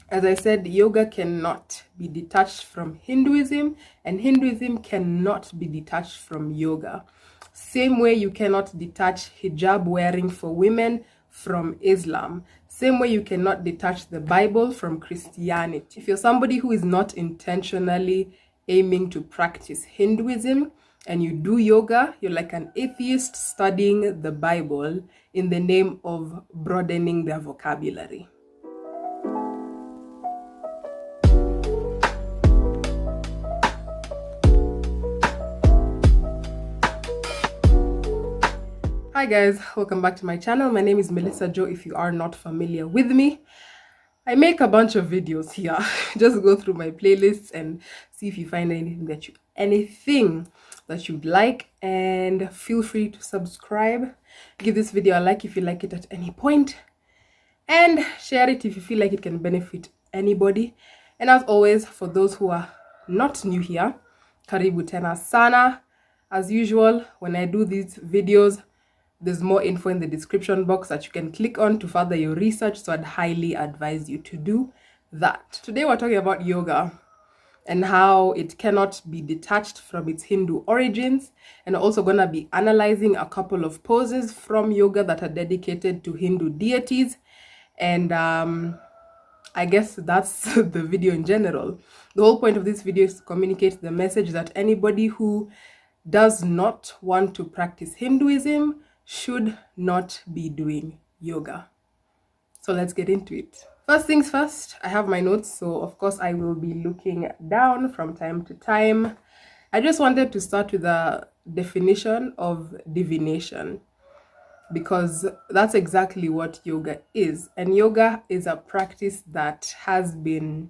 As I said, yoga cannot be detached from Hinduism, and Hinduism cannot be detached from yoga. Same way you cannot detach hijab wearing for women from Islam. Same way you cannot detach the Bible from Christianity. If you're somebody who is not intentionally aiming to practice Hinduism and you do yoga, you're like an atheist studying the Bible in the name of broadening their vocabulary. Hi guys, welcome back to my channel. My name is Melissa Joe. If you are not familiar with me, I make a bunch of videos here. Just go through my playlists and see if you find anything that you'd like, and feel free to subscribe. Give this video a like if you like it at any point, and share it if you feel like it can benefit anybody. And as always, for those who are not new here, karibu tena sana. As usual, when I do these videos, there's more info in the description box that you can click on to further your research, so I'd highly advise you to do that. Today we're talking about yoga and how it cannot be detached from its Hindu origins, and also going to be analyzing a couple of poses from yoga that are dedicated to Hindu deities. And I guess that's the video in general. The whole point of this video is to communicate the message that anybody who does not want to practice Hinduism should not be doing yoga. So let's get into it. First things first, I have my notes, so of course I will be looking down from time to time. I just wanted to start with the definition of divination, because that's exactly what yoga is. And yoga is a practice that has been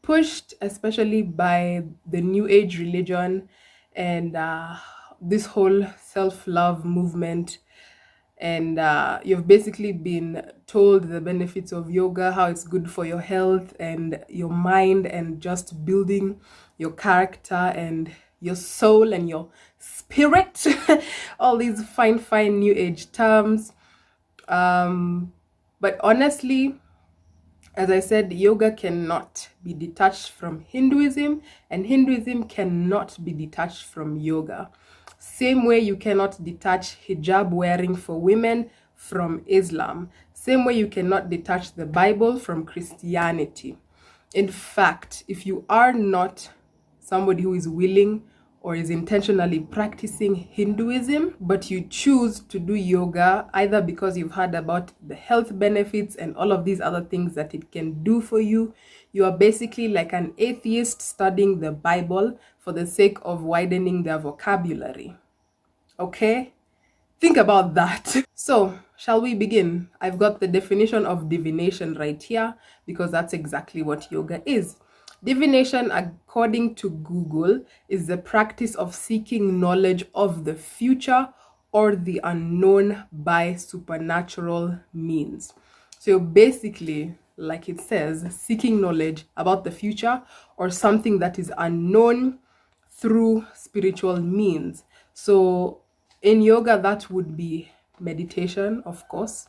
pushed, especially by the New Age religion and this whole self-love movement. And you've basically been told the benefits of yoga, how it's good for your health and your mind, and just building your character and your soul and your spirit. All these fine New Age terms. But honestly, as I said, yoga cannot be detached from Hinduism, and Hinduism cannot be detached from yoga. Same way you cannot detach hijab wearing for women from Islam. Same way you cannot detach the Bible from Christianity. In fact, if you are not somebody who is willing or is intentionally practicing Hinduism, but you choose to do yoga either because you've heard about the health benefits and all of these other things that it can do for you, you are basically like an atheist studying the Bible for the sake of widening their vocabulary. Okay? Think about that. So, shall we begin? I've got the definition of divination right here, because that's exactly what yoga is. Divination, according to Google, is the practice of seeking knowledge of the future or the unknown by supernatural means. So basically, like it says, seeking knowledge about the future or something that is unknown through spiritual means. So in yoga, that would be meditation, of course.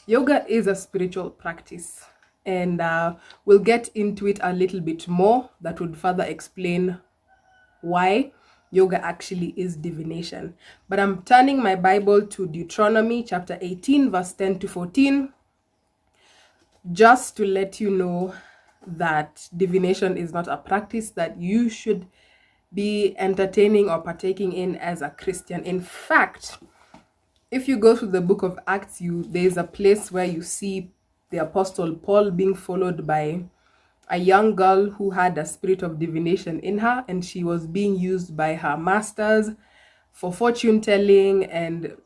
Yoga is a spiritual practice, and we'll get into it a little bit more. That would further explain why yoga actually is divination. But I'm turning my Bible to Deuteronomy chapter 18, verse 10 to 14, just to let you know that divination is not a practice that you should be entertaining or partaking in as a Christian. In fact, if you go through the book of Acts, there's a place where you see the Apostle Paul being followed by a young girl who had a spirit of divination in her, and she was being used by her masters for fortune telling and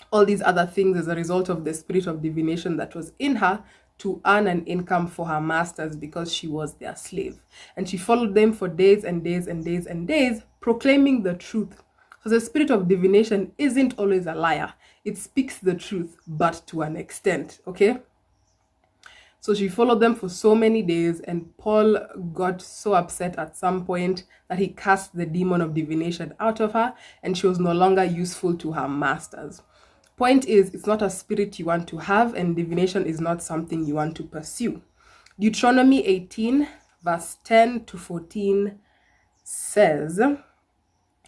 all these other things as a result of the spirit of divination that was in her, to earn an income for her masters, because she was their slave. And she followed them for days and days and days and days, proclaiming the truth. So the spirit of divination isn't always a liar. It speaks the truth, but to an extent, okay? So she followed them for so many days, and Paul got so upset at some point that he cast the demon of divination out of her, and she was no longer useful to her masters. Point is, it's not a spirit you want to have, and divination is not something you want to pursue. Deuteronomy 18, verse 10 to 14 says,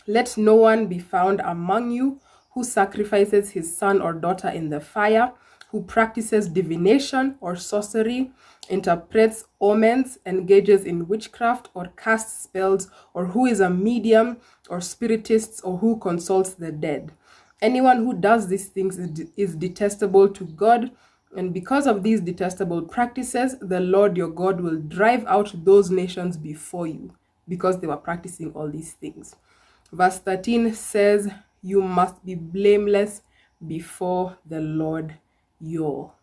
"Let no one be found among you who sacrifices his son or daughter in the fire, who practices divination or sorcery, interprets omens, engages in witchcraft, or casts spells, or who is a medium or spiritist, or who consults the dead. Anyone who does these things is detestable to God. And because of these detestable practices, the Lord your God will drive out those nations before you," because they were practicing all these things. Verse 13 says, "You must be blameless before the Lord your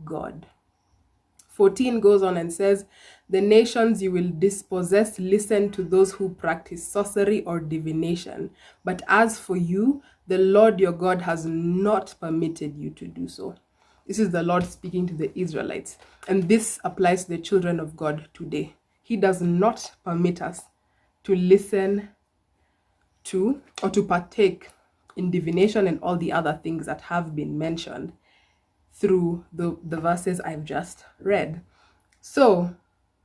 God." 14 goes on and says, "The nations you will dispossess listen to those who practice sorcery or divination. But as for you, the Lord your God has not permitted you to do so." This is the Lord speaking to the Israelites. And this applies to the children of God today. He does not permit us to listen to or to partake in divination and all the other things that have been mentioned through the verses I've just read. So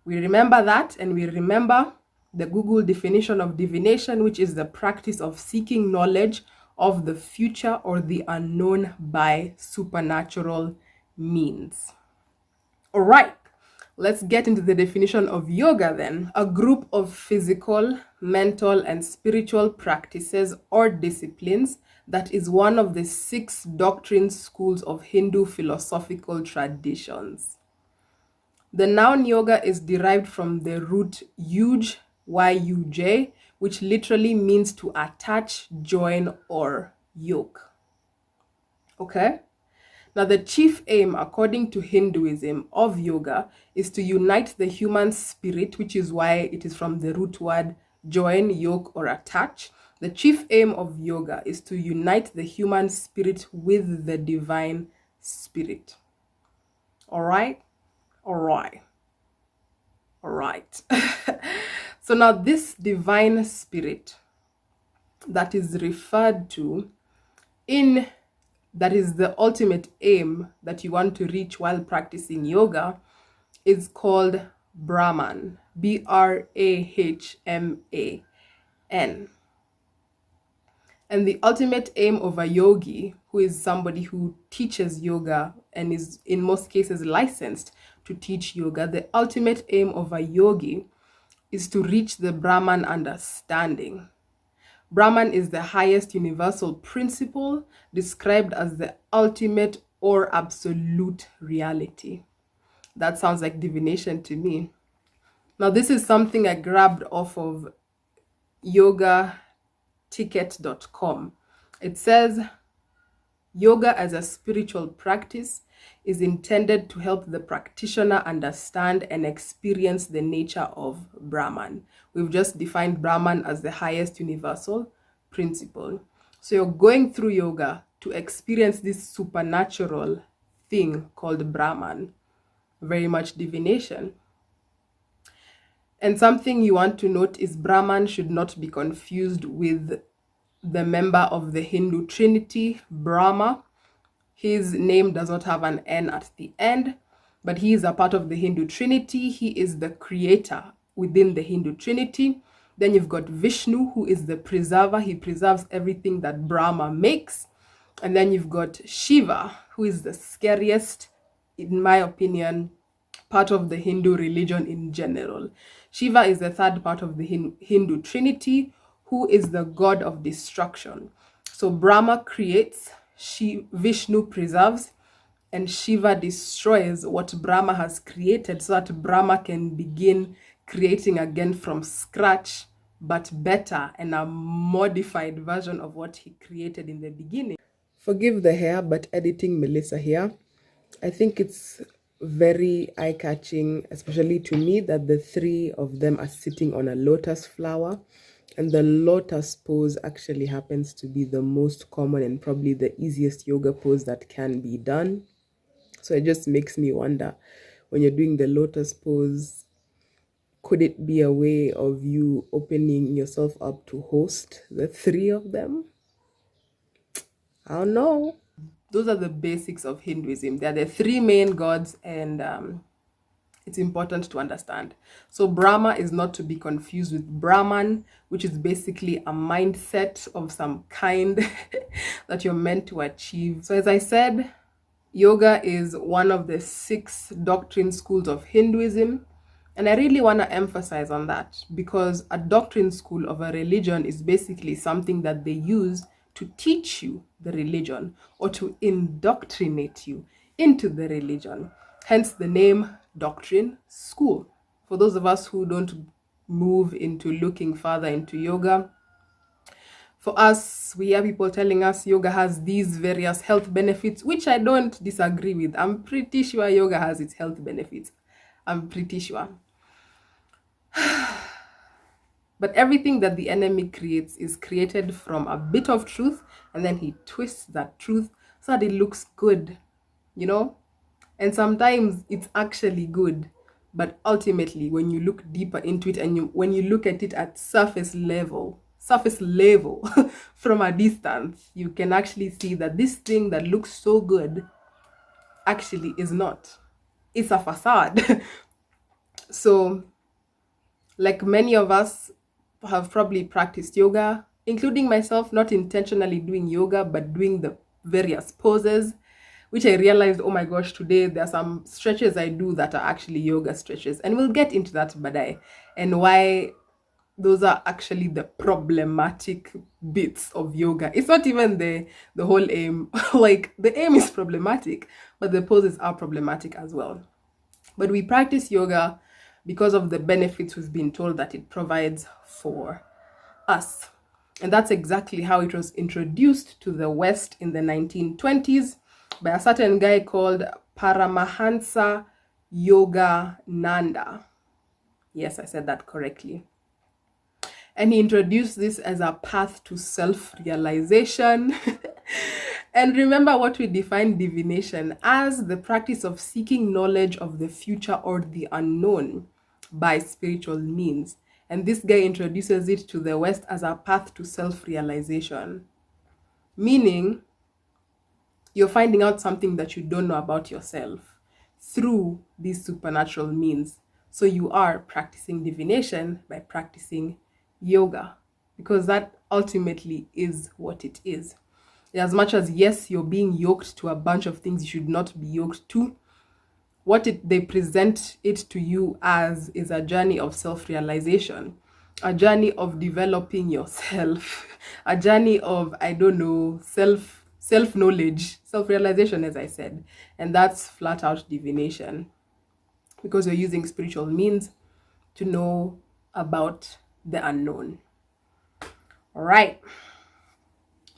we remember that, and we remember the Google definition of divination, which is the practice of seeking knowledge of the future or the unknown by supernatural means. All right, let's get into the definition of yoga then. A group of physical, mental, and spiritual practices or disciplines that is one of the 6 doctrine schools of Hindu philosophical traditions. The noun yoga is derived from the root yuj, Y-U-J, which literally means to attach, join, or yoke. Okay? Now, the chief aim, according to Hinduism, of yoga is to unite the human spirit, which is why it is from the root word join, yoke, or attach. The chief aim of yoga is to unite the human spirit with the divine spirit. All right? All right. All right. So now this divine spirit that is referred to in that is the ultimate aim that you want to reach while practicing yoga is called Brahman. Brahman. And the ultimate aim of a yogi, who is somebody who teaches yoga and is in most cases licensed to teach yoga, the ultimate aim of a yogi is to reach the Brahman understanding. Brahman is the highest universal principle described as the ultimate or absolute reality. That sounds like divination to me. Now, this is something I grabbed off of yogaticket.com. It says, yoga as a spiritual practice is intended to help the practitioner understand and experience the nature of Brahman. We've just defined Brahman as the highest universal principle. So you're going through yoga to experience this supernatural thing called Brahman, very much divination. And something you want to note is Brahman should not be confused with the member of the Hindu Trinity, Brahma. His name does not have an N at the end, but he is a part of the Hindu Trinity. He is the creator within the Hindu Trinity. Then you've got Vishnu, who is the preserver. He preserves everything that Brahma makes. And then you've got Shiva, who is the scariest, in my opinion, part of the Hindu religion in general. Shiva is the third part of the Hindu Trinity, who is the god of destruction. So Brahma creates, Vishnu preserves, and Shiva destroys what Brahma has created so that Brahma can begin creating again from scratch, but better and a modified version of what he created in the beginning. Forgive the hair, but editing Melissa here. I think it's very eye-catching, especially to me, that the 3 of them are sitting on a lotus flower. And the lotus pose actually happens to be the most common and probably the easiest yoga pose that can be done. So it just makes me wonder, when you're doing the lotus pose, could it be a way of you opening yourself up to host the 3 of them? I don't know. Those are the basics of Hinduism. There are the 3 main gods, and It's important to understand. So Brahma is not to be confused with Brahman, which is basically a mindset of some kind that you're meant to achieve. So as I said, yoga is one of the 6 doctrine schools of Hinduism. And I really want to emphasize on that, because a doctrine school of a religion is basically something that they use to teach you the religion or to indoctrinate you into the religion. Hence the name doctrine school. For those of us who don't move into looking further into yoga, for us, we hear people telling us yoga has these various health benefits, which I don't disagree with. I'm pretty sure yoga has its health benefits. I'm pretty sure. But everything that the enemy creates is created from a bit of truth, and then he twists that truth so that it looks good, you know? And sometimes it's actually good, but ultimately when you look deeper into it and when you look at it at surface level from a distance, you can actually see that this thing that looks so good actually is not. It's a facade. So like many of us have probably practiced yoga, including myself, not intentionally doing yoga, but doing the various poses, which I realized, oh my gosh, today there are some stretches I do that are actually yoga stretches. And we'll get into that badai, and why those are actually the problematic bits of yoga. It's not even the whole aim. Like, the aim is problematic, but the poses are problematic as well. But we practice yoga because of the benefits we've been told that it provides for us. And that's exactly how it was introduced to the West in the 1920s by a certain guy called Paramahansa Yogananda. Yes, I said that correctly. And he introduced this as a path to self-realization. And remember what we define divination as: the practice of seeking knowledge of the future or the unknown by spiritual means. And this guy introduces it to the West as a path to self-realization, meaning you're finding out something that you don't know about yourself through these supernatural means. So you are practicing divination by practicing yoga, because that ultimately is what it is. As much as, yes, you're being yoked to a bunch of things you should not be yoked to, what they present it to you as is a journey of self-realization, a journey of developing yourself, a journey of, I don't know, self-knowledge, self-realization, as I said. And that's flat out divination, because you're using spiritual means to know about the unknown. All right.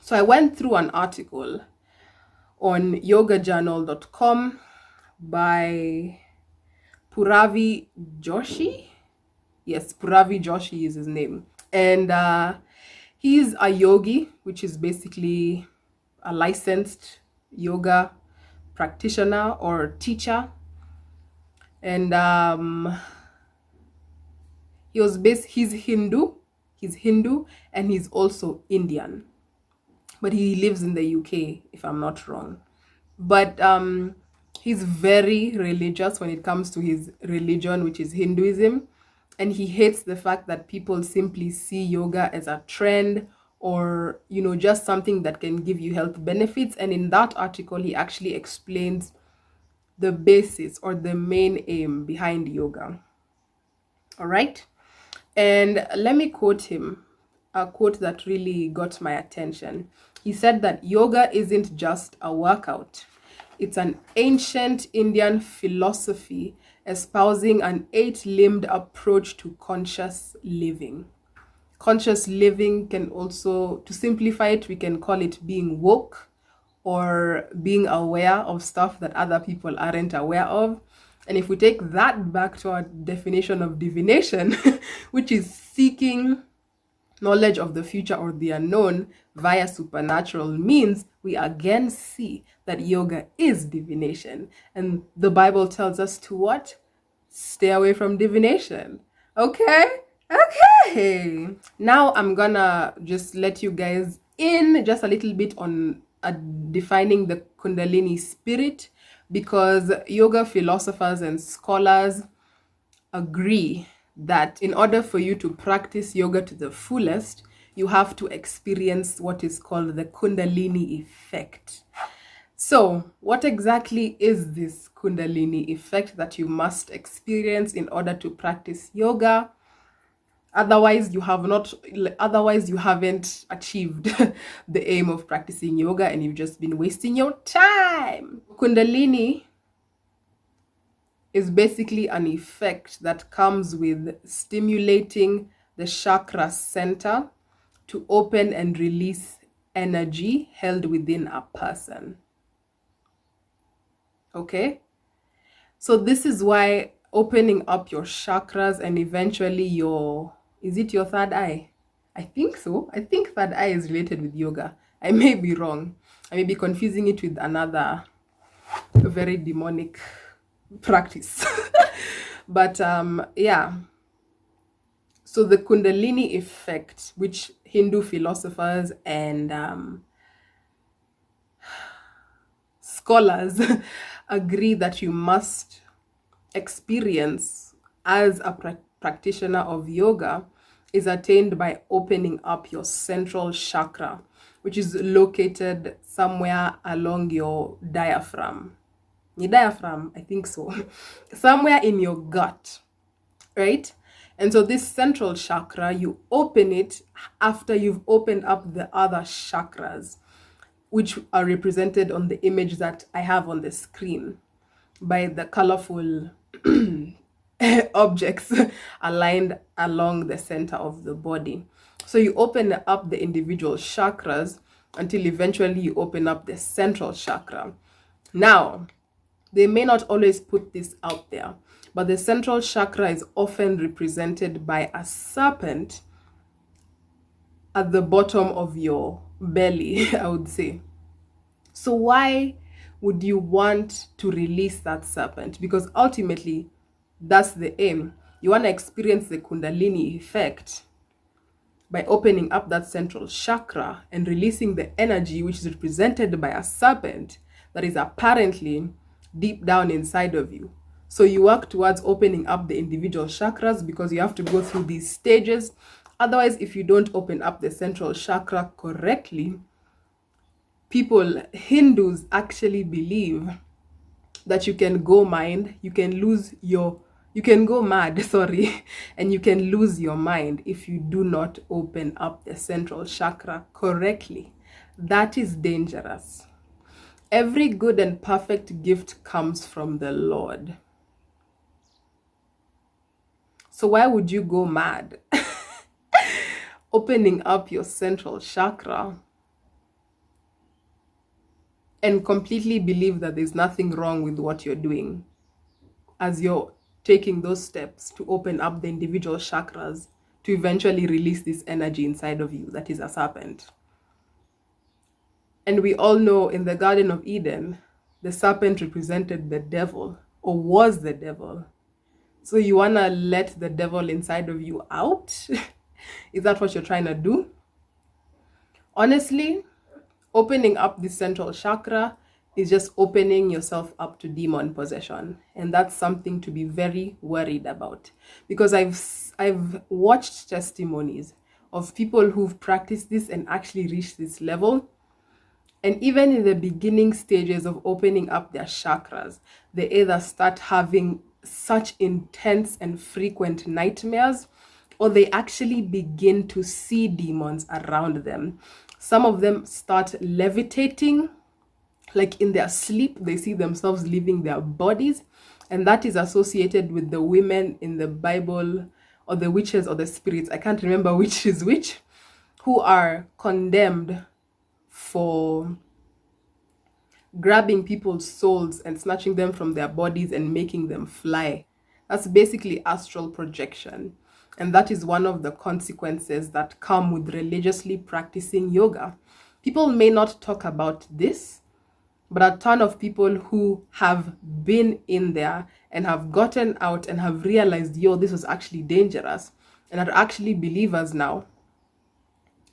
So I went through an article on yogajournal.com by Puravi Joshi. Yes, Puravi Joshi is his name. And he's a yogi, which is basically a licensed yoga practitioner or teacher. And he's Hindu, and he's also Indian. But he lives in the UK, if I'm not wrong. But he's very religious when it comes to his religion, which is Hinduism. And he hates the fact that people simply see yoga as a trend or, you know, just something that can give you health benefits. And in that article, he actually explains the basis or the main aim behind yoga. All right. And let me quote him, a quote that really got my attention. He said that yoga isn't just a workout. It's an ancient Indian philosophy espousing an 8-limbed approach to conscious living. Conscious living can also, to simplify it, we can call it being woke or being aware of stuff that other people aren't aware of. And if we take that back to our definition of divination, which is seeking knowledge of the future or the unknown via supernatural means, we again see that yoga is divination. And the Bible tells us to what? Stay away from divination. Okay? Okay. Now I'm gonna just let you guys in just a little bit on defining the Kundalini spirit, because yoga philosophers and scholars agree that in order for you to practice yoga to the fullest, you have to experience what is called the Kundalini effect. So, what exactly is this Kundalini effect that you must experience in order to practice yoga? Otherwise, you haven't achieved the aim of practicing yoga and you've just been wasting your time. Kundalini is basically an effect that comes with stimulating the chakra center to open and release energy held within a person. Okay? So this is why opening up your chakras and eventually is it your third eye? I think so. I think third eye is related with yoga. I may be wrong. I may be confusing it with another very demonic practice. But yeah. So the Kundalini effect, which Hindu philosophers and scholars agree that you must experience as a practitioner of yoga, is attained by opening up your central chakra, which is located somewhere along your diaphragm. Your diaphragm, I think so. Somewhere in your gut, right? And so this central chakra, you open it after you've opened up the other chakras, which are represented on the image that I have on the screen by the colorful objects aligned along the center of the body. So you open up the individual chakras until eventually you open up the central chakra. Now, they may not always put this out there, but the central chakra is often represented by a serpent at the bottom of your belly, I would say. So why would you want to release that serpent? Because ultimately, that's the aim. You want to experience the Kundalini effect by opening up that central chakra and releasing the energy which is represented by a serpent that is apparently deep down inside of you. So you work towards opening up the individual chakras because you have to go through these stages. Otherwise, if you don't open up the central chakra correctly, Hindus actually believe that you can go mad, sorry, and you can lose your mind if you do not open up the central chakra correctly. That is dangerous. Every good and perfect gift comes from the Lord. So why would you go mad opening up your central chakra and completely believe that there's nothing wrong with what you're doing as you're taking those steps to open up the individual chakras to eventually release this energy inside of you that is a serpent? And we all know in the Garden of Eden, the serpent represented the devil, or was the devil. So you want to let the devil inside of you out? Is that what you're trying to do? Honestly, opening up the central chakra is just opening yourself up to demon possession. And that's something to be very worried about. Because I've watched testimonies of people who've practiced this and actually reached this level. And even in the beginning stages of opening up their chakras, they either start having such intense and frequent nightmares, or they actually begin to see demons around them. Some of them start levitating, like in their sleep, they see themselves leaving their bodies. And that is associated with the women in the Bible, or the witches or the spirits, I can't remember which is which, who are condemned for grabbing people's souls and snatching them from their bodies and making them fly. That's basically astral projection. And that is one of the consequences that come with religiously practicing yoga. People may not talk about this, but a ton of people who have been in there and have gotten out and have realized, this was actually dangerous, and are actually believers now,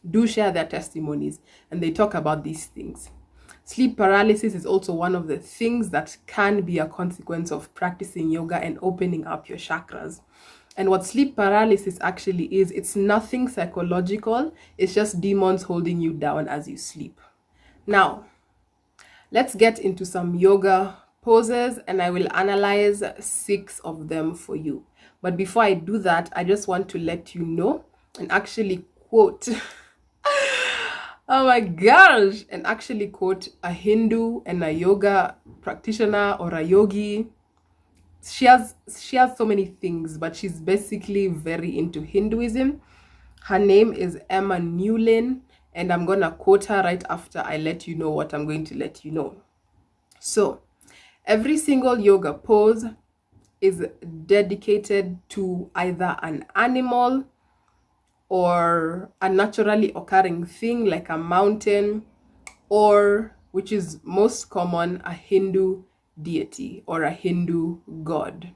do share their testimonies and they talk about these things. Sleep paralysis is also one of the things that can be a consequence of practicing yoga and opening up your chakras. And what sleep paralysis actually is, it's nothing psychological. It's just demons holding you down as you sleep. Now, let's get into some yoga poses, and I will analyze 6 of them for you. But before I do that, I just want to let you know and actually quote oh my gosh, and actually quote a Hindu and a yoga practitioner or a yogi. She has so many things, but she's basically very into Hinduism. Her name is Emma Newlin, and I'm gonna quote her right after I let you know what I'm going to let you know. So, every single yoga pose is dedicated to either an animal or a naturally occurring thing like a mountain, or, which is most common, a Hindu deity or a Hindu god.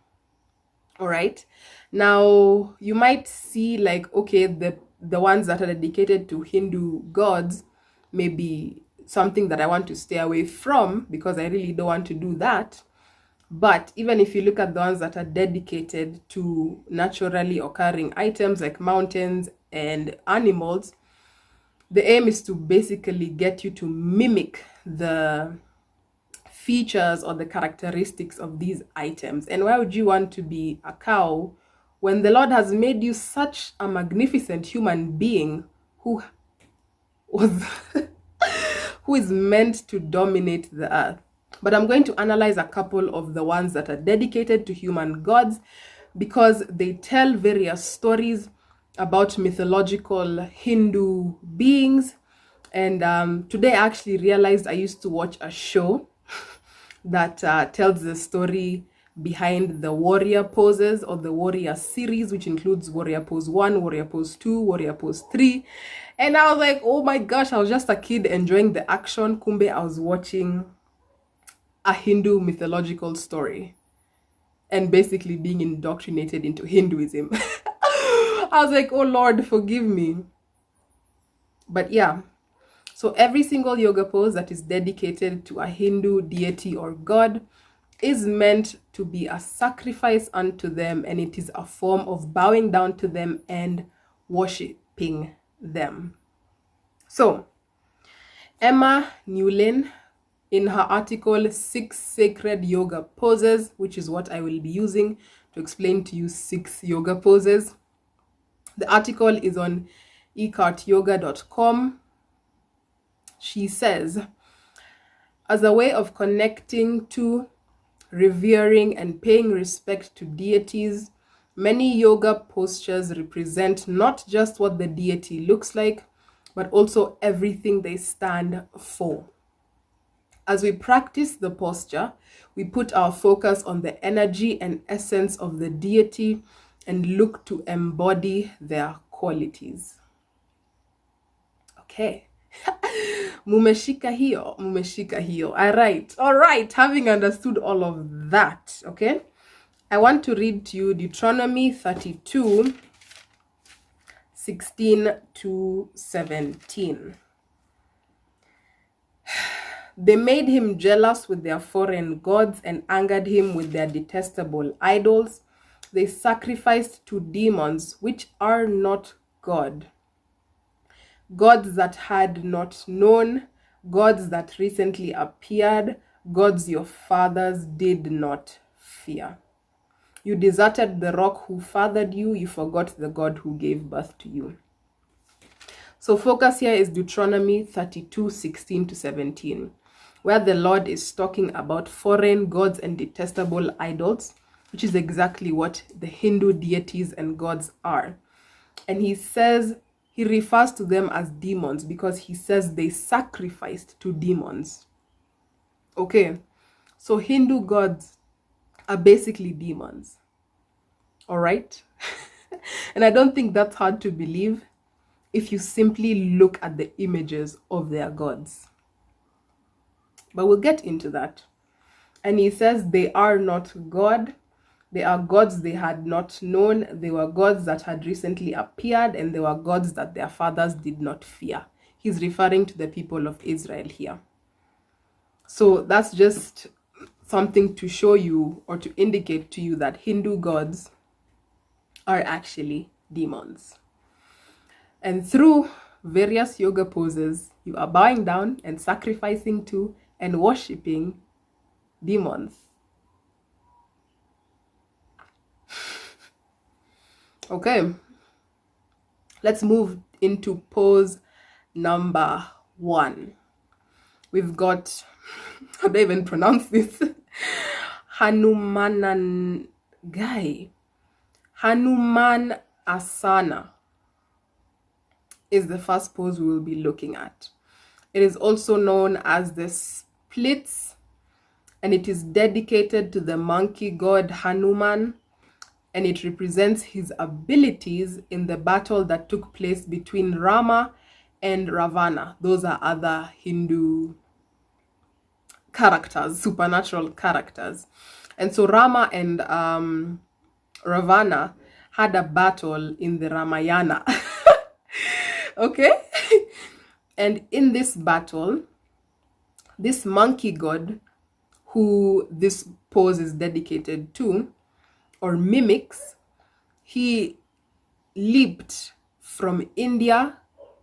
All right. Now, you might see like, okay, the ones that are dedicated to Hindu gods may be something that I want to stay away from because I really don't want to do that. But even if you look at the ones that are dedicated to naturally occurring items like mountains and animals, the aim is to basically get you to mimic the features or the characteristics of these items. And why would you want to be a cow when the Lord has made you such a magnificent human being who was who is meant to dominate the earth? But I'm going to analyze a couple of the ones that are dedicated to human gods because they tell various stories about mythological Hindu beings. And today I actually realized I used to watch a show that tells the story behind the warrior poses or the warrior series, which includes warrior pose 1, warrior pose 2, warrior pose 3. And I was like, oh my gosh, I was just a kid enjoying the action. Kumbe, I was watching a Hindu mythological story and basically being indoctrinated into Hinduism. I was like, oh Lord, forgive me. But yeah, so every single yoga pose that is dedicated to a Hindu deity or god is meant to be a sacrifice unto them, and it is a form of bowing down to them and worshipping them. So, Emma Newlin, in her article 6 Sacred Yoga Poses, which is what I will be using to explain to you 6 yoga poses. The article is on ecartyoga.com. She says, as a way of connecting to, revering, and paying respect to deities, many yoga postures represent not just what the deity looks like, but also everything they stand for. As we practice the posture, we put our focus on the energy and essence of the deity and look to embody their qualities. Okay. Mumeshika hiyo. All right. Having understood all of that, okay, I want to read to you Deuteronomy 32, 16 to 17. They made him jealous with their foreign gods and angered him with their detestable idols. They sacrificed to demons, which are not God. Gods that had not known, gods that recently appeared, gods your fathers did not fear. You deserted the rock who fathered you, you forgot the God who gave birth to you. So focus here is Deuteronomy 32, 16 to 17, where the Lord is talking about foreign gods and detestable idols, which is exactly what the Hindu deities and gods are. And he says, he refers to them as demons because he says they sacrificed to demons. Okay, so Hindu gods are basically demons. All right? And I don't think that's hard to believe if you simply look at the images of their gods. But we'll get into that. And he says they are not God. They are gods they had not known. They were gods that had recently appeared, and they were gods that their fathers did not fear. He's referring to the people of Israel here. So that's just something to show you or to indicate to you that Hindu gods are actually demons. And through various yoga poses, you are bowing down and sacrificing to and worshipping demons. Okay, let's move into pose number 1. We've got, how do I even pronounce this? Hanumanan guy. Hanuman Asana is the first pose we will be looking at. It is also known as the splits, and it is dedicated to the monkey god Hanuman, and it represents his abilities in the battle that took place between Rama and Ravana. Those are other Hindu characters, supernatural characters. And so Rama and Ravana had a battle in the Ramayana. Okay? And in this battle, this monkey god, who this pose is dedicated to, or mimics, he leaped from India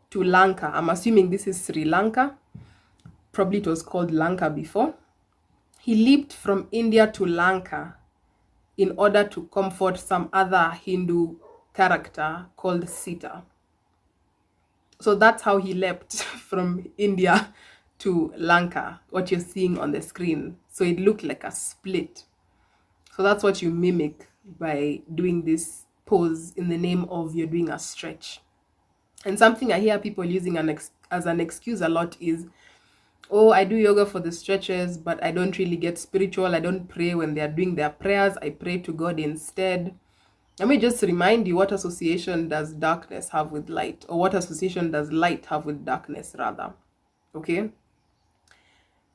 to Lanka. I'm assuming this is Sri Lanka. Probably it was called Lanka before. He leaped from India to Lanka in order to comfort some other Hindu character called Sita. So that's how he leapt from India to Lanka, what you're seeing on the screen. So it looked like a split. So that's what you mimic by doing this pose in the name of you're doing a stretch. And something I hear people using as an excuse a lot is, oh, I do yoga for the stretches, but I don't really get spiritual. I don't pray when they are doing their prayers. I pray to God instead. Let me just remind you, what association does darkness have with light? Or what association does light have with darkness, rather? Okay?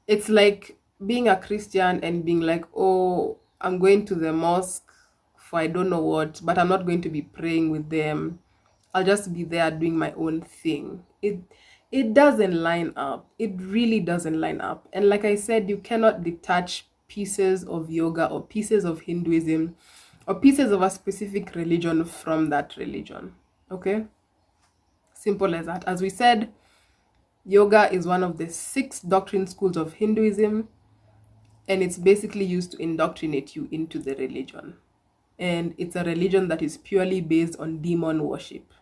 It's like being a Christian and being like, oh, I'm going to the mosque for I don't know what, but I'm not going to be praying with them. I'll just be there doing my own thing. It doesn't line up. It really doesn't line up. And like I said, you cannot detach pieces of yoga or pieces of Hinduism or pieces of a specific religion from that religion. Okay? Simple as that. As we said, yoga is one of the 6 doctrine schools of Hinduism, and it's basically used to indoctrinate you into the religion. And it's a religion that is purely based on demon worship,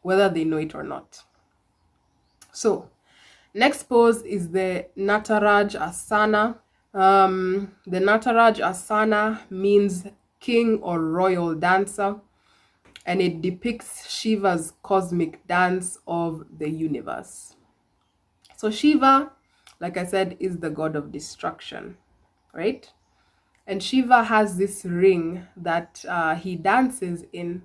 whether they know it or not. So, next pose is the Nataraj Asana. The Nataraj Asana means king or royal dancer, and it depicts Shiva's cosmic dance of the universe. So Shiva, like I said, is the god of destruction, right? And Shiva has this ring that he dances in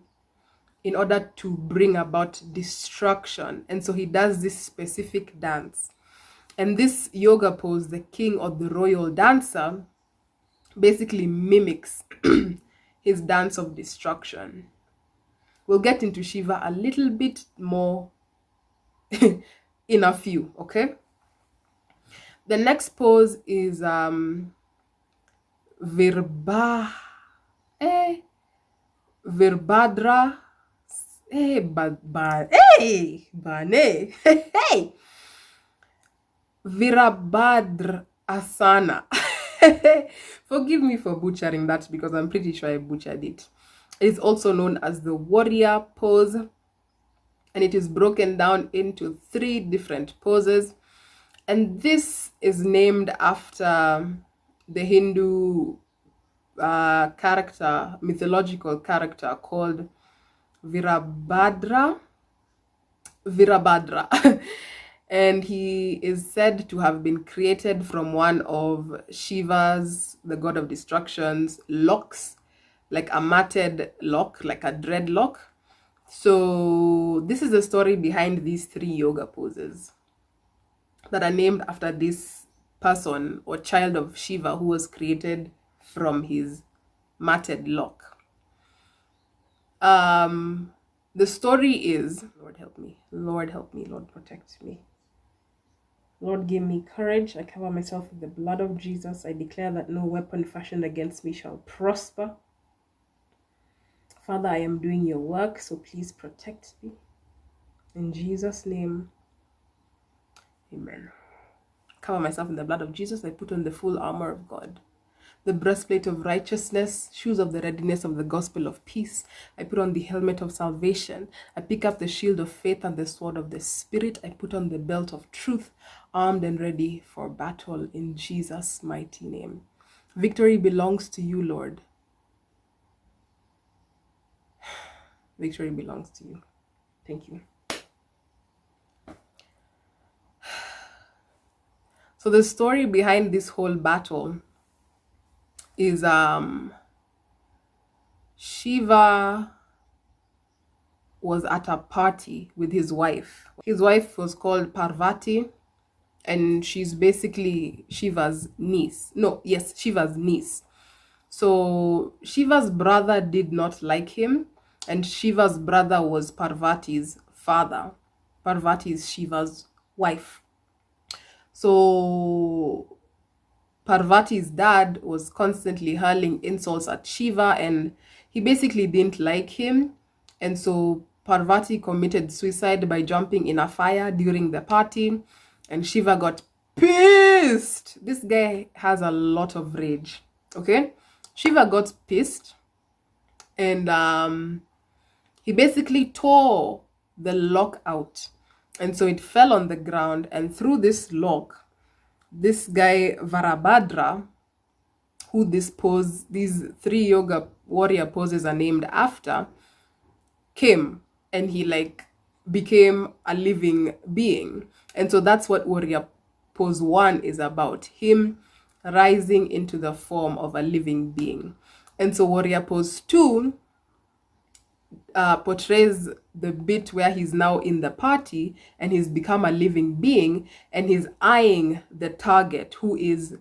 order to bring about destruction. And so he does this specific dance. And this yoga pose, the king or the royal dancer, basically mimics his dance of destruction. We'll get into Shiva a little bit more in a few, okay? The next pose is Virbhadra. Bane. Hey! Virabhadra Asana. Forgive me for butchering that because I'm pretty sure I butchered it. It's also known as the warrior pose, and it is broken down into 3 different poses. And this is named after the Hindu mythological character called Virabhadra. And he is said to have been created from one of Shiva's, the god of destruction's, locks, like a matted lock, like a dreadlock. So this is the story behind these 3 yoga poses that are named after this person or child of Shiva who was created from his matted lock. The story is, Lord help me, Lord protect me. Lord, give me courage. I cover myself with the blood of Jesus. I declare that no weapon fashioned against me shall prosper. Father, I am doing your work, so please protect me. In Jesus' name, amen. Cover myself in the blood of Jesus. I put on the full armor of God, the breastplate of righteousness, shoes of the readiness of the gospel of peace. I put on the helmet of salvation. I pick up the shield of faith and the sword of the Spirit. I put on the belt of truth, armed and ready for battle in Jesus' mighty name. Victory belongs to you, Lord. Victory belongs to you. Thank you. So the story behind this whole battle is Shiva was at a party with his wife. His wife was called Parvati, and she's basically Shiva's niece. Shiva's niece. So Shiva's brother did not like him, and Shiva's brother was Parvati's father. Parvati is Shiva's wife. So Parvati's dad was constantly hurling insults at Shiva, and he basically didn't like him. And so Parvati committed suicide by jumping in a fire during the party, and Shiva got pissed. This guy has a lot of rage. Okay, Shiva got pissed, and he basically tore the lock out, and so it fell on the ground, and through this lock, this guy Varabhadra, who these 3 yoga warrior poses are named after, came, and he became a living being. And so that's what warrior pose 1 is about, him rising into the form of a living being. And so warrior pose 2 portrays the bit where he's now in the party and he's become a living being, and he's eyeing the target, who is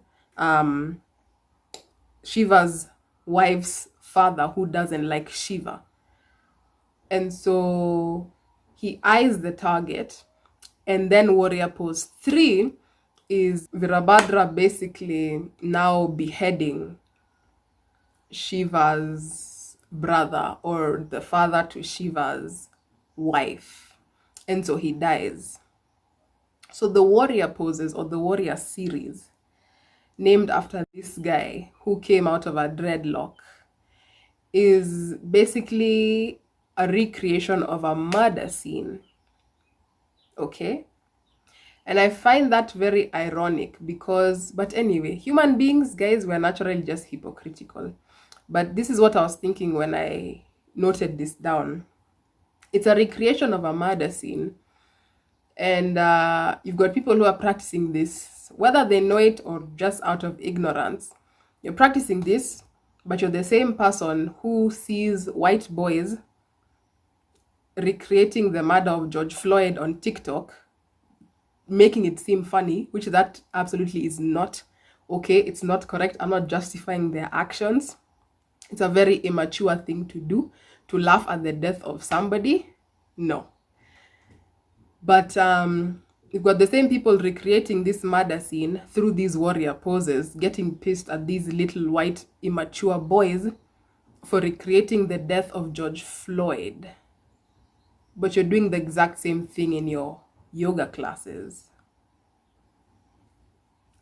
Shiva's wife's father, who doesn't like Shiva. And so he eyes the target, and then warrior pose 3 is Virabhadra basically now beheading Shiva's brother, or the father to Shiva's wife, and so he dies. So the warrior poses, or the warrior series, named after this guy who came out of a dreadlock, is basically a recreation of a murder scene. Okay, and I find that very ironic but anyway, human beings, guys, we're naturally just hypocritical. But this is what I was thinking when I noted this down. It's a recreation of a murder scene, and you've got people who are practicing this, whether they know it or just out of ignorance. You're practicing this, but you're the same person who sees white boys recreating the murder of George Floyd on TikTok, making it seem funny, which that absolutely is not okay. It's not correct. I'm not justifying their actions. It's a very immature thing to do, to laugh at the death of somebody. No. But you've got the same people recreating this murder scene through these warrior poses, getting pissed at these little white immature boys for recreating the death of George Floyd. But you're doing the exact same thing in your yoga classes.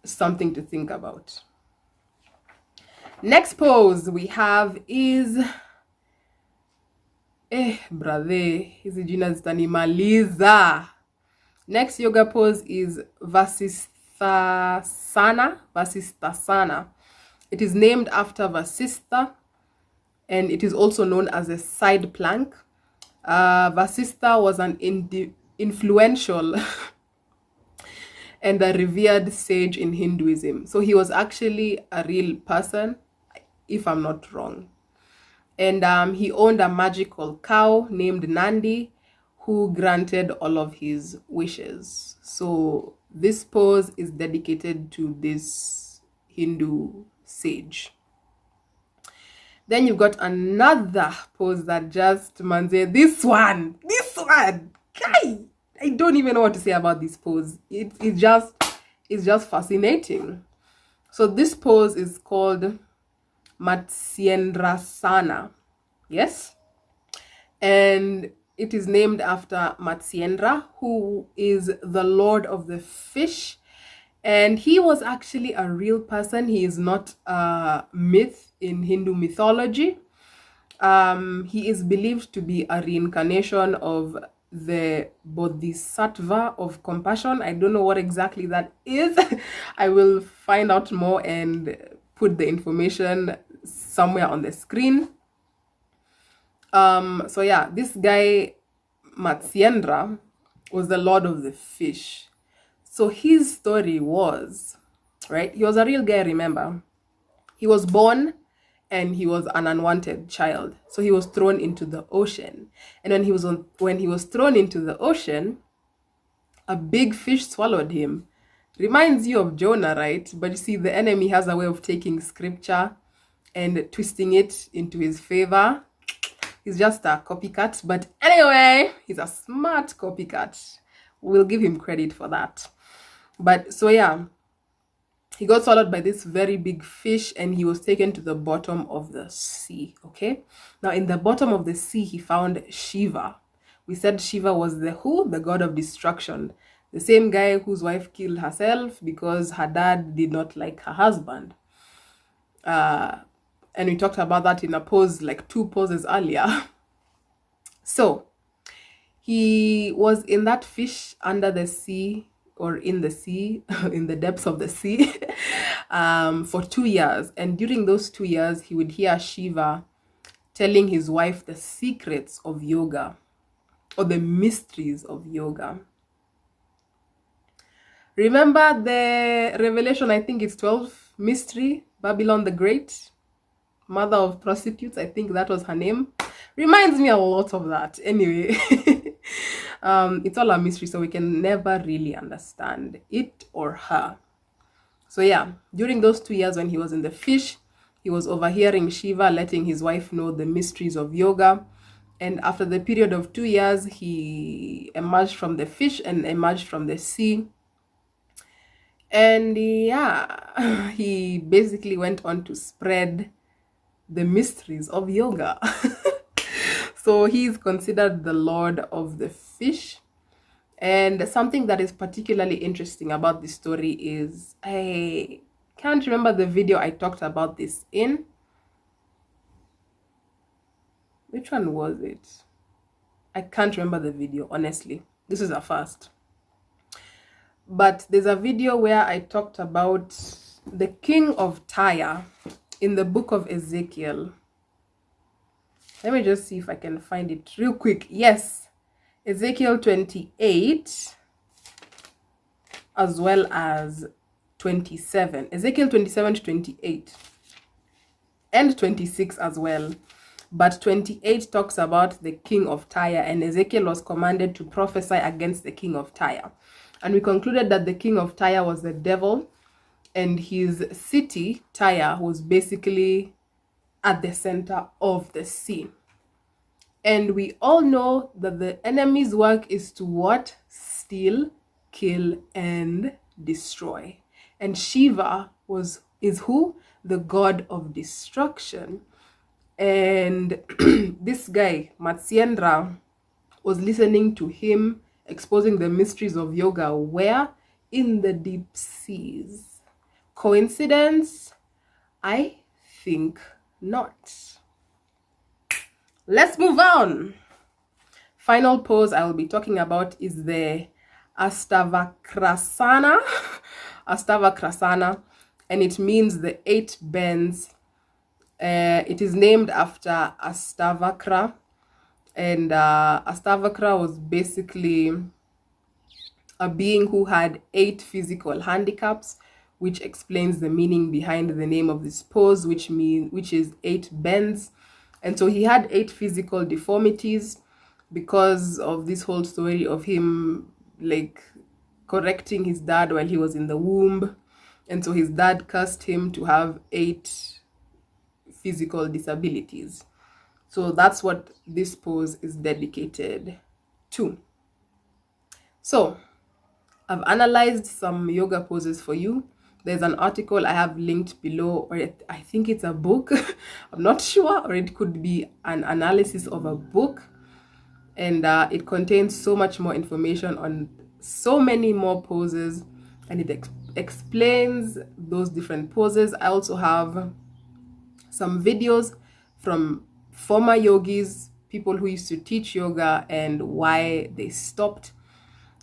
Something to think about. Next pose we have is brother, hizi jina zitanimaliza. Next yoga pose is Vasisthasana. It is named after Vasistha, and it is also known as a side plank. Vasistha was an influential and a revered sage in Hinduism. So he was actually a real person, if I'm not wrong. And he owned a magical cow named Nandi, who granted all of his wishes. So this pose is dedicated to this Hindu sage. Then you've got another pose that just, manze, this one, guy, I don't even know what to say about this pose. It's just is just fascinating. So this pose is called Matsyendrasana. Yes? And it is named after Matsyendra, who is the lord of the fish. And he was actually a real person. He is not a myth in Hindu mythology. He is believed to be a reincarnation of the Bodhisattva of compassion. I don't know what exactly that is. I will find out more and put the information somewhere on the screen. So yeah, this guy Matsyendra was the lord of the fish. So his story was, right, he was a real guy, remember. He was born and he was an unwanted child. So he was thrown into the ocean. And when he was thrown into the ocean, a big fish swallowed him. Reminds you of Jonah, right? But you see, the enemy has a way of taking scripture and twisting it into his favor. He's just a copycat. But anyway, he's a smart copycat. We'll give him credit for that. But so yeah, he got swallowed by this very big fish and he was taken to the bottom of the sea. Okay, now in the bottom of the sea he found Shiva. We said Shiva was the who? The god of destruction. The same guy whose wife killed herself because her dad did not like her husband. And we talked about that in a pose, like 2 poses earlier. So he was in that fish under the sea, or in the sea, in the depths of the sea, for 2 years. And during those 2 years, he would hear Shiva telling his wife the secrets of yoga, or the mysteries of yoga. Remember the Revelation, I think it's 12 mystery, Babylon the Great, mother of prostitutes, I think that was her name. Reminds me a lot of that. Anyway, it's all a mystery, so we can never really understand it or her. So yeah, during those 2 years when he was in the fish, he was overhearing Shiva letting his wife know the mysteries of yoga. And after the period of 2 years, he emerged from the fish and emerged from the sea. And yeah, he basically went on to spread the mysteries of yoga. So he's considered the lord of the fish. And something that is particularly interesting about this story is, I can't remember the video I talked about this in. Which one was it? I can't remember the video, honestly. This is a first. But there's a video where I talked about the king of Tyre in the book of Ezekiel. Let me just see if I can find it real quick. Yes, Ezekiel 28 as well as 27. Ezekiel 27 to 28 and 26 as well. But 28 talks about the king of Tyre, and Ezekiel was commanded to prophesy against the king of Tyre. And we concluded that the king of Tyre was the devil, and his city, Tyre, was basically at the center of the sea. And we all know that the enemy's work is to what? Steal, kill, and destroy. And Shiva is who? The god of destruction. And this guy, Matsyendra, was listening to him exposing the mysteries of yoga. Where? In the deep seas. Coincidence? I think not. Let's move on. Final pose I will be talking about is the Astavakrasana. Astavakrasana, and it means the 8 bends. It is named after Astavakra, and Astavakra was basically a being who had 8 physical handicaps, which explains the meaning behind the name of this pose, which is 8 bends. And so he had 8 physical deformities because of this whole story of him like correcting his dad while he was in the womb. And so his dad cursed him to have 8 physical disabilities. So that's what this pose is dedicated to. So I've analyzed some yoga poses for you. There's an article I have linked below, or I think it's a book. I'm not sure, or it could be an analysis of a book. And it contains so much more information on so many more poses, and it explains those different poses. I also have some videos from former yogis, people who used to teach yoga, and why they stopped,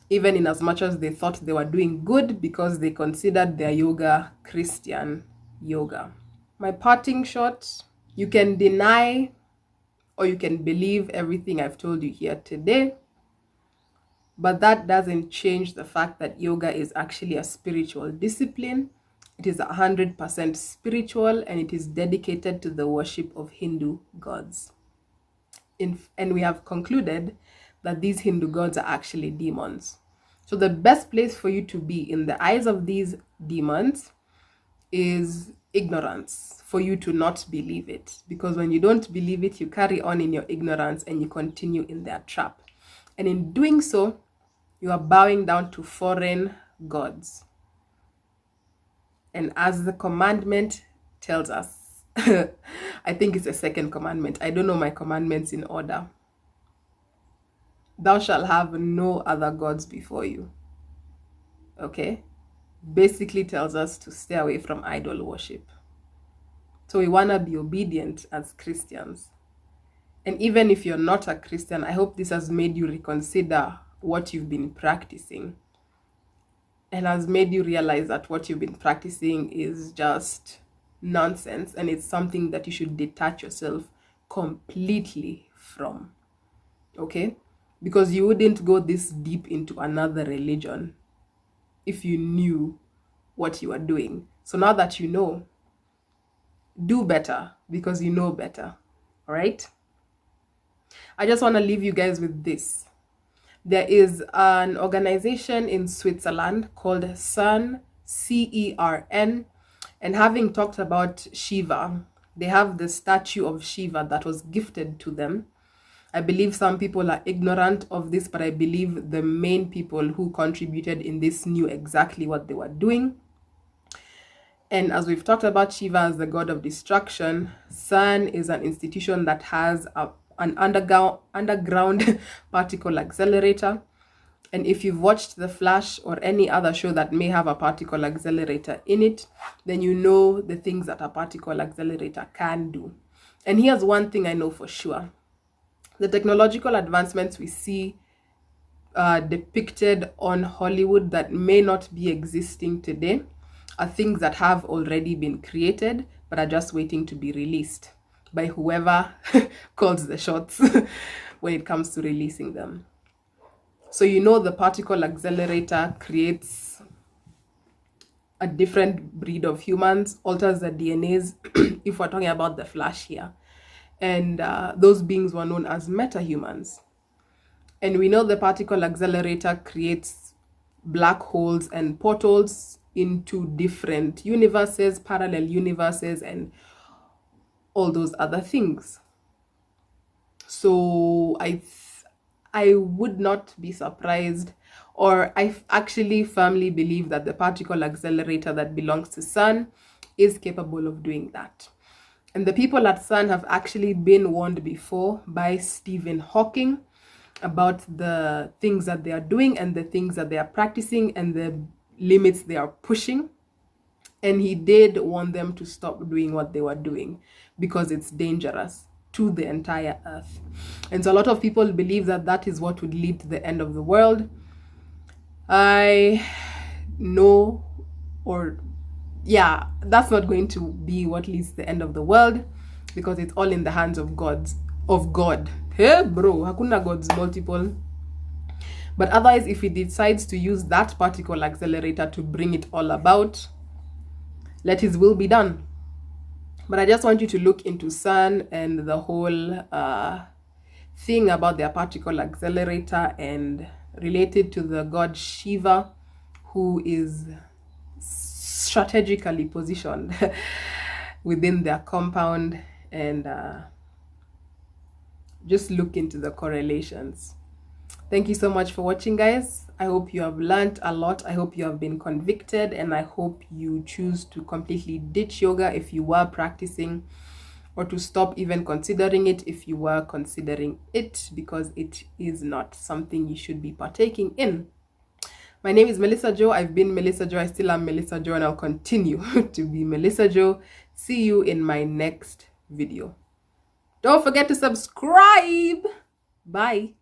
even in as much as they thought they were doing good, because they considered their yoga Christian yoga. My parting shot: you can deny or you can believe everything I've told you here today, but that doesn't change the fact that yoga is actually a spiritual discipline. It is 100% spiritual, and it is dedicated to the worship of Hindu gods. And we have concluded that these Hindu gods are actually demons. So the best place for you to be in the eyes of these demons is ignorance, for you to not believe it. Because when you don't believe it, you carry on in your ignorance and you continue in their trap. And in doing so, you are bowing down to foreign gods. And as the commandment tells us, I think it's a second commandment. I don't know my commandments in order. Thou shalt have no other gods before you. Okay? Basically tells us to stay away from idol worship. So we want to be obedient as Christians. And even if you're not a Christian, I hope this has made you reconsider what you've been practicing, and has made you realize that what you've been practicing is just nonsense, and it's something that you should detach yourself completely from. Okay? Because you wouldn't go this deep into another religion if you knew what you are doing. So now that you know, do better, because you know better. All right? I just want to leave you guys with this. There is an organization in Switzerland called CERN, CERN, and having talked about Shiva, they have the statue of Shiva that was gifted to them. I believe some people are ignorant of this, but I believe the main people who contributed in this knew exactly what they were doing. And as we've talked about Shiva as the god of destruction, CERN is an institution that has an underground particle accelerator. And if you've watched The Flash or any other show that may have a particle accelerator in it, then you know the things that a particle accelerator can do. And here's one thing I know for sure. The technological advancements we see depicted on Hollywood that may not be existing today are things that have already been created but are just waiting to be released by whoever calls the shots when it comes to releasing them. So you know the particle accelerator creates a different breed of humans, alters the DNAs, if we're talking about the Flash here. And those beings were known as metahumans. And we know the particle accelerator creates black holes and portals into different universes, parallel universes, and all those other things. So I would not be surprised, or I actually firmly believe that the particle accelerator that belongs to CERN is capable of doing that. And the people at CERN have actually been warned before by Stephen Hawking about the things that they are doing and the things that they are practicing and the limits they are pushing. And he did want them to stop doing what they were doing because it's dangerous to the entire earth. And so a lot of people believe that that is what would lead to the end of the world. I know, or yeah, that's not going to be what leads to the end of the world, because it's all in the hands of God. Hey bro, hakuna gods multiple. But otherwise, if he decides to use that particle accelerator to bring it all about, let his will be done. But I just want you to look into CERN and the whole thing about their particle accelerator and related to the god Shiva, who is strategically positioned within their compound, and just look into the correlations. Thank you so much for watching, guys. I hope you have learned a lot. I hope you have been convicted, and I hope you choose to completely ditch yoga if you were practicing, or to stop even considering it if you were considering it, because it is not something you should be partaking in. My name is Melissa Jo. I've been Melissa Jo. I still am Melissa Jo, and I'll continue to be Melissa Jo. See you in my next video. Don't forget to subscribe. Bye.